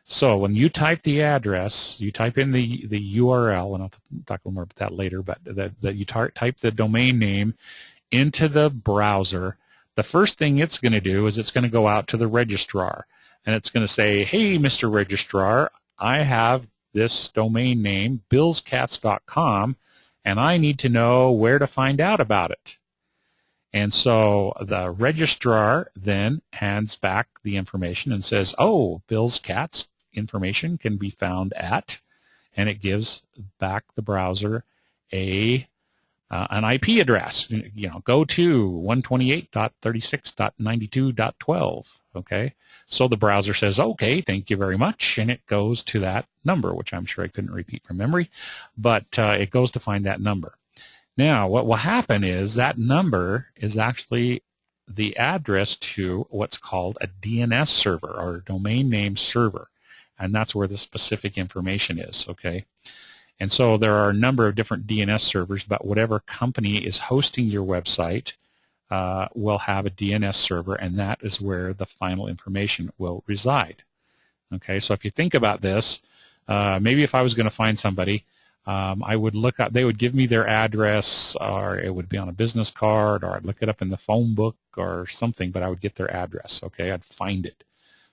So when you type the address, you type in the URL, and I'll talk a little more about that later, but that you type the domain name into the browser, the first thing it's going to do is it's going to go out to the registrar, and it's going to say, hey, Mr. Registrar, I have this domain name, billscats.com, and I need to know where to find out about it. And so the registrar then hands back the information and says, oh, Bill's Cats information can be found at, and it gives back the browser an IP address. You know, go to 128.36.92.12. Okay, so the browser says, okay, thank you very much, and it goes to that number, which I'm sure I couldn't repeat from memory, but it goes to find that number. Now, what will happen is that number is actually the address to what's called a DNS server, or a domain name server, and that's where the specific information is, okay? And so there are a number of different DNS servers, but whatever company is hosting your website will have a DNS server, and that is where the final information will reside. Okay, so if you think about this, maybe if I was going to find somebody, I would look up, they would give me their address, or it would be on a business card, or I'd look it up in the phone book or something, but I would get their address, okay? I'd find it.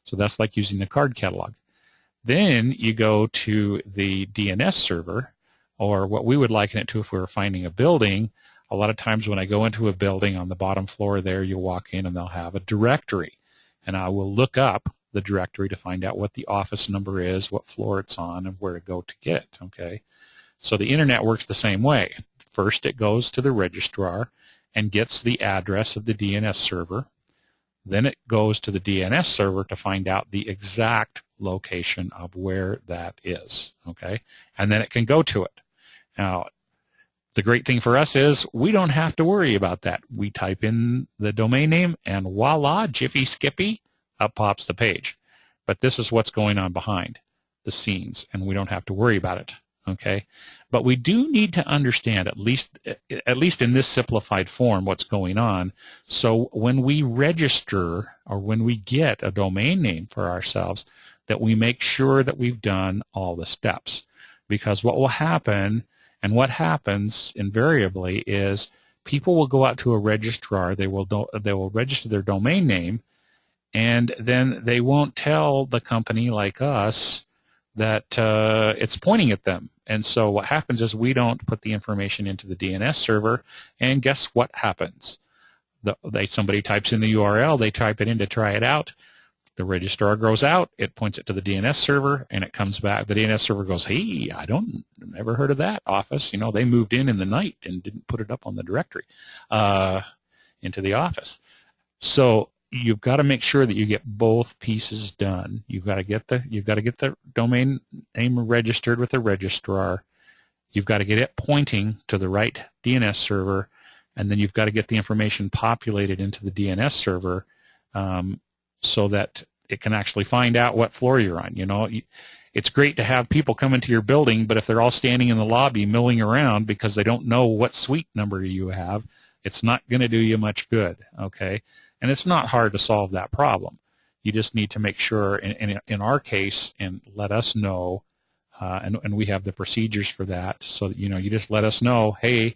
So that's like using the card catalog. Then you go to the DNS server, or what we would liken it to if we were finding a building. A lot of times when I go into a building, on the bottom floor there, you walk in and they'll have a directory, and I will look up the directory to find out what the office number is, what floor it's on, and where to go to get it, okay? So the internet works the same way. First it goes to the registrar and gets the address of the DNS server. Then it goes to the DNS server to find out the exact location of where that is, okay? And then it can go to it. Now, the great thing for us is we don't have to worry about that. We type in the domain name and voila, Jiffy Skippy, up pops the page. But this is what's going on behind the scenes, and we don't have to worry about it. Okay, but we do need to understand, at least in this simplified form, what's going on. So when we register, or when we get a domain name for ourselves, that we make sure that we've done all the steps. Because what will happen, and what happens invariably, is people will go out to a registrar, they will register their domain name, and then they won't tell the company like us that it's pointing at them. And so what happens is we don't put the information into the DNS server, and guess what happens? Somebody types in the URL, they type it in to try it out, the registrar goes out, it points it to the DNS server, and it comes back. The DNS server goes, hey, never heard of that office. You know, they moved in the night and didn't put it up on the directory into the office. So you've got to make sure that you get both pieces done. You've got to get the domain name registered with the registrar. You've got to get it pointing to the right DNS server, and then you've got to get the information populated into the DNS server so that it can actually find out what floor you're on. You know, it's great to have people come into your building, but if they're all standing in the lobby milling around because they don't know what suite number you have, it's not going to do you much good. Okay. And it's not hard to solve that problem. You just need to make sure, in our case, and let us know, and we have the procedures for that, so that, you know, you just let us know, hey,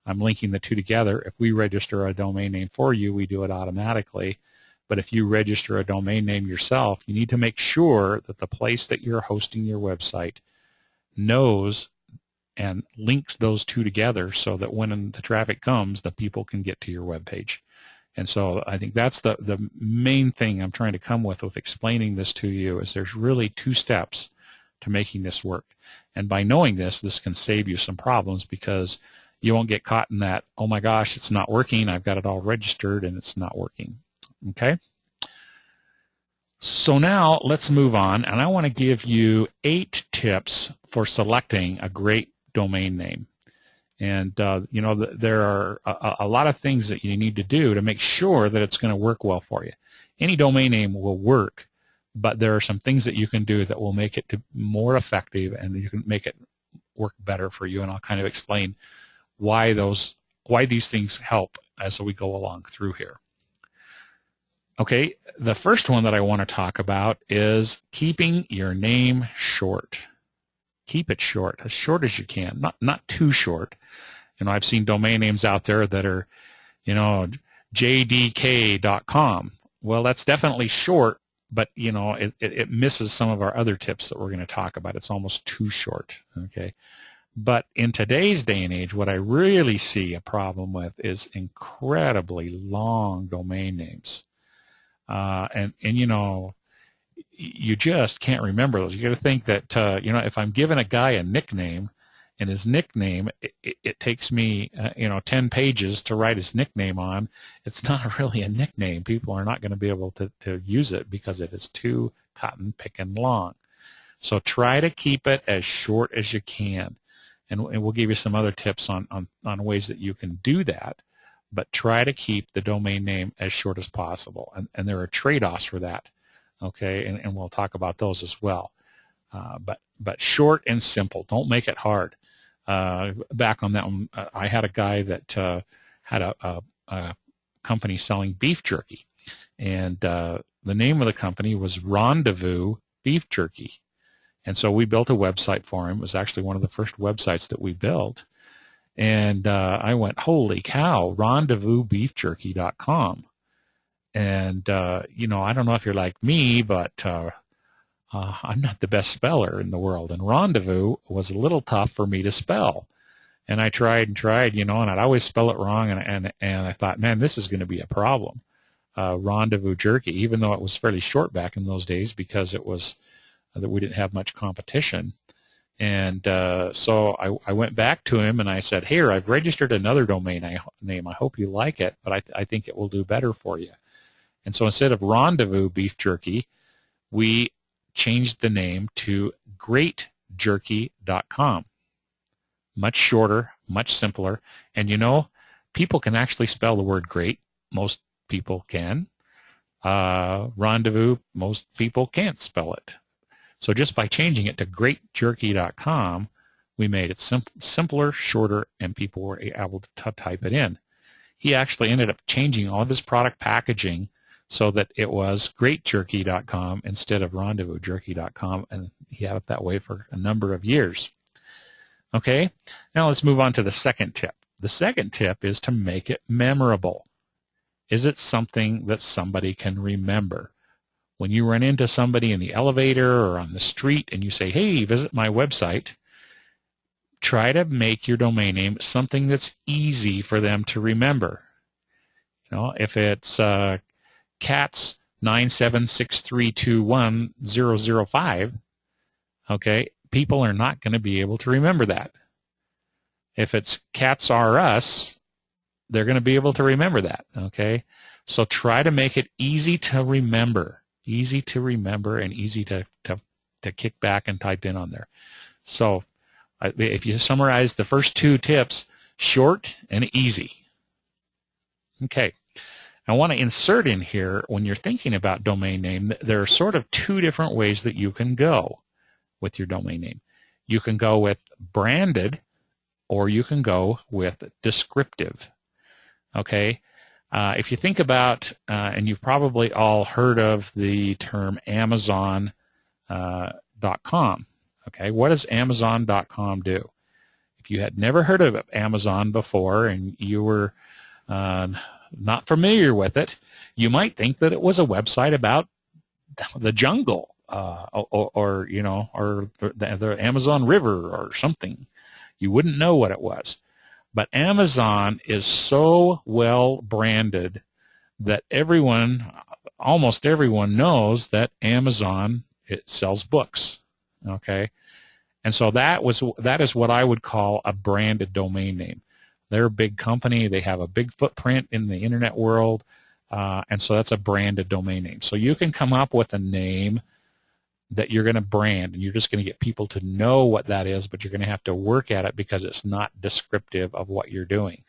I'm linking the two together. If we register a domain name for you, we do it automatically. But if you register a domain name yourself, you need to make sure that the place that you're hosting your website knows and links those two together so that when the traffic comes, the people can get to your web page. And so I think that's the main thing I'm trying to come with explaining this to you, is there's really two steps to making this work. And by knowing this can save you some problems, because you won't get caught in that, oh my gosh, it's not working, I've got it all registered and it's not working. Okay? So now let's move on, and I want to give you 8 tips for selecting a great domain name. And, you know, there are a lot of things that you need to do to make sure that it's going to work well for you. Any domain name will work, but there are some things that you can do that will make it more effective, and you can make it work better for you. And I'll kind of explain why these things help as we go along through here. Okay, the first one that I want to talk about is keeping your name short. Keep it short as you can, not too short. I've seen domain names out there that are, jdk.com. Well, that's definitely short, but it misses some of our other tips that we're going to talk about. It's almost too short. Okay. But in today's day and age, what I really see a problem with is incredibly long domain names. And you just can't remember those. You got to think that, if I'm giving a guy a nickname, and his nickname, it takes me, 10 pages to write his nickname on. It's not really a nickname. People are not going to be able to use it because it is too cotton picking long. So try to keep it as short as you can. And we'll give you some other tips on ways that you can do that. But try to keep the domain name as short as possible. And there are trade-offs for that. Okay, and we'll talk about those as well. But short and simple. Don't make it hard. Back on that one, I had a guy that had a company selling beef jerky, and the name of the company was Rendezvous Beef Jerky. And so we built a website for him. It was actually one of the first websites that we built. And I went, holy cow, rendezvousbeefjerky.com. And, I don't know if you're like me, but I'm not the best speller in the world. And rendezvous was a little tough for me to spell. And I tried and tried, and I'd always spell it wrong. And I thought, man, this is going to be a problem. Rendezvous jerky, even though it was fairly short back in those days because it was that we didn't have much competition. And so I went back to him and I said, here, I've registered another domain name. I hope you like it, but I think it will do better for you. And so instead of Rendezvous Beef Jerky, we changed the name to greatjerky.com. Much shorter, much simpler. And people can actually spell the word great. Most people can. Rendezvous, most people can't spell it. So just by changing it to greatjerky.com, we made it simpler, shorter, and people were able to type it in. He actually ended up changing all of his product packaging so that it was greatjerky.com instead of rendezvousjerky.com, and he had it that way for a number of years. Okay, now let's move on to the second tip. The second tip is to make it memorable. Is it something that somebody can remember? When you run into somebody in the elevator or on the street and you say, hey, visit my website, try to make your domain name something that's easy for them to remember. If it's cats 976321005, okay, people are not going to be able to remember that. If it's cats are us, they're going to be able to remember that, okay? So try to make it easy to remember. Easy to remember and easy to kick back and type in on there. So if you summarize the first two tips, short and easy. Okay. I want to insert in here, when you're thinking about domain name, there are sort of two different ways that you can go with your domain name. You can go with branded, or you can go with descriptive. Okay. If you think about, and you've probably all heard of the term Amazon.com. Okay, what does Amazon.com do? If you had never heard of Amazon before and you were not familiar with it, you might think that it was a website about the jungle, or the Amazon River or something. You wouldn't know what it was. But Amazon is so well branded that almost everyone knows that Amazon, it sells books. Okay, and so that is what I would call a branded domain name. They're a big company. They have a big footprint in the internet world, and so that's a branded domain name. So you can come up with a name that you're going to brand, and you're just going to get people to know what that is, but you're going to have to work at it because it's not descriptive of what you're doing.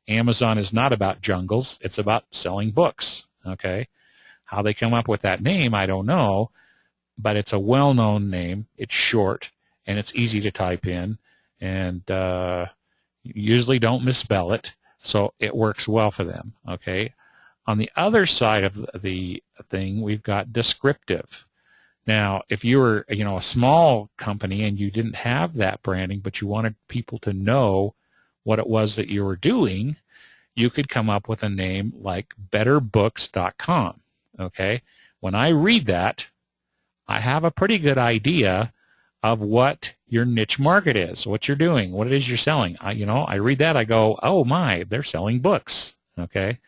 Amazon is not about jungles. It's about selling books. Okay, how they come up with that name, I don't know, but it's a well-known name. It's short, and it's easy to type in, and you usually don't misspell it, so it works well for them. Okay, On the other side of the thing, we've got descriptive. Now, if you were, a small company and you didn't have that branding, but you wanted people to know what it was that you were doing, you could come up with a name like betterbooks.com. Okay? When I read that, I have a pretty good idea of what your niche market is, what you're doing, what it is you're selling. I read that, I go, oh my, they're selling books. Okay?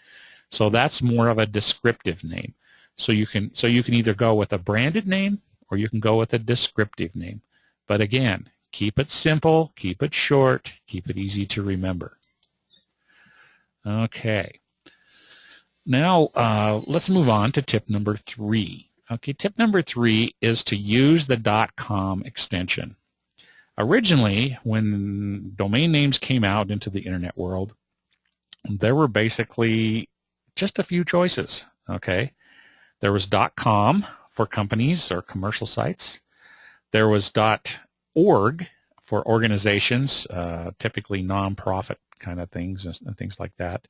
So that's more of a descriptive name. So you can either go with a branded name or you can go with a descriptive name. But again, keep it simple, keep it short, keep it easy to remember. Okay. Now let's move on to tip number 3. Okay, tip number 3 is to use the .com extension. Originally, when domain names came out into the internet world, there were basically just a few choices. Okay. There was .com for companies or commercial sites. There was .org for organizations, typically nonprofit kind of things and things like that.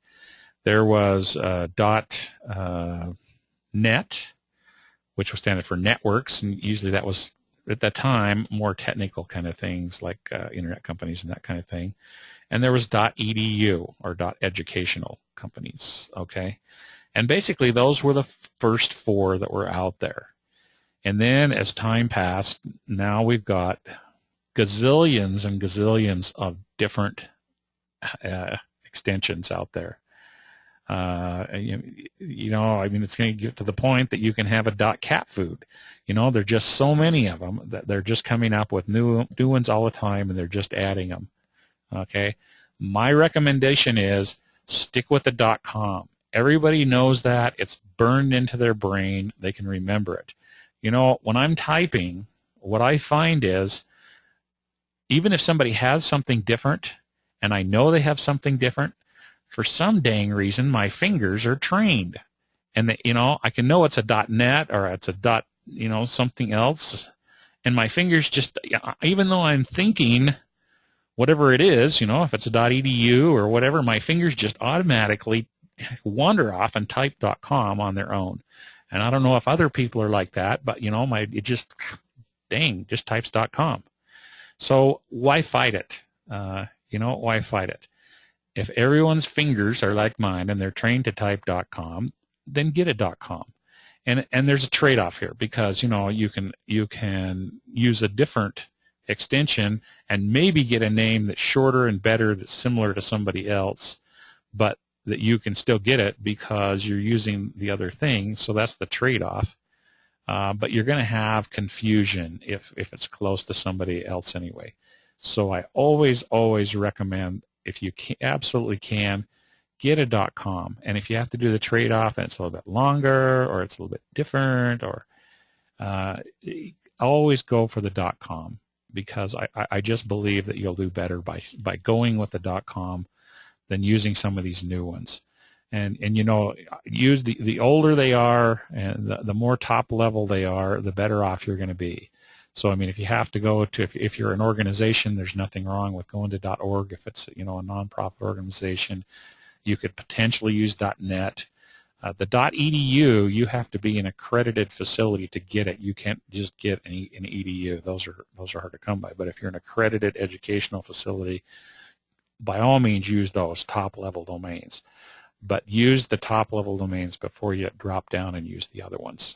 There was .net, which was standard for networks, and usually that was, at that time, more technical kind of things like internet companies and that kind of thing. And there was .edu or .educational companies, okay? And basically those were the first 4 that were out there. And then as time passed, now we've got gazillions and gazillions of different extensions out there. It's going to get to the point that you can have a .cat food. There're just so many of them that they're just coming up with new ones all the time, and they're just adding them. Okay, my recommendation is stick with the .com. Everybody knows that. It's burned into their brain. They can remember it. When I'm typing, what I find is even if somebody has something different and I know they have something different, for some dang reason my fingers are trained. And I can know it's a .net or it's a something else, and my fingers just, even though I'm thinking whatever it is, if it's a .edu or whatever, my fingers just automatically wander off and type .com on their own. And I don't know if other people are like that, but it just types .com. So why fight it? Why fight it? If everyone's fingers are like mine and they're trained to type .com, then get a .com. And there's a trade-off here, because you can use a different extension and maybe get a name that's shorter and better, that's similar to somebody else, but that you can still get it because you're using the other thing. So that's the trade-off. But you're going to have confusion if it's close to somebody else anyway. So I always recommend, if you absolutely can, get a .com. And if you have to do the trade-off and it's a little bit longer or it's a little bit different, or always go for the .com, because I just believe that you'll do better by going with the .com than using some of these new ones. And use the older they are and the more top level they are, the better off you're going to be. So if you have to go to, if you're an organization, there's nothing wrong with going to .org. If it's a nonprofit organization, you could potentially use .net. The .edu, you have to be an accredited facility to get it. You can't just get an edu. Those are hard to come by. But if you're an accredited educational facility, by all means use those top-level domains. But use the top-level domains before you drop down and use the other ones.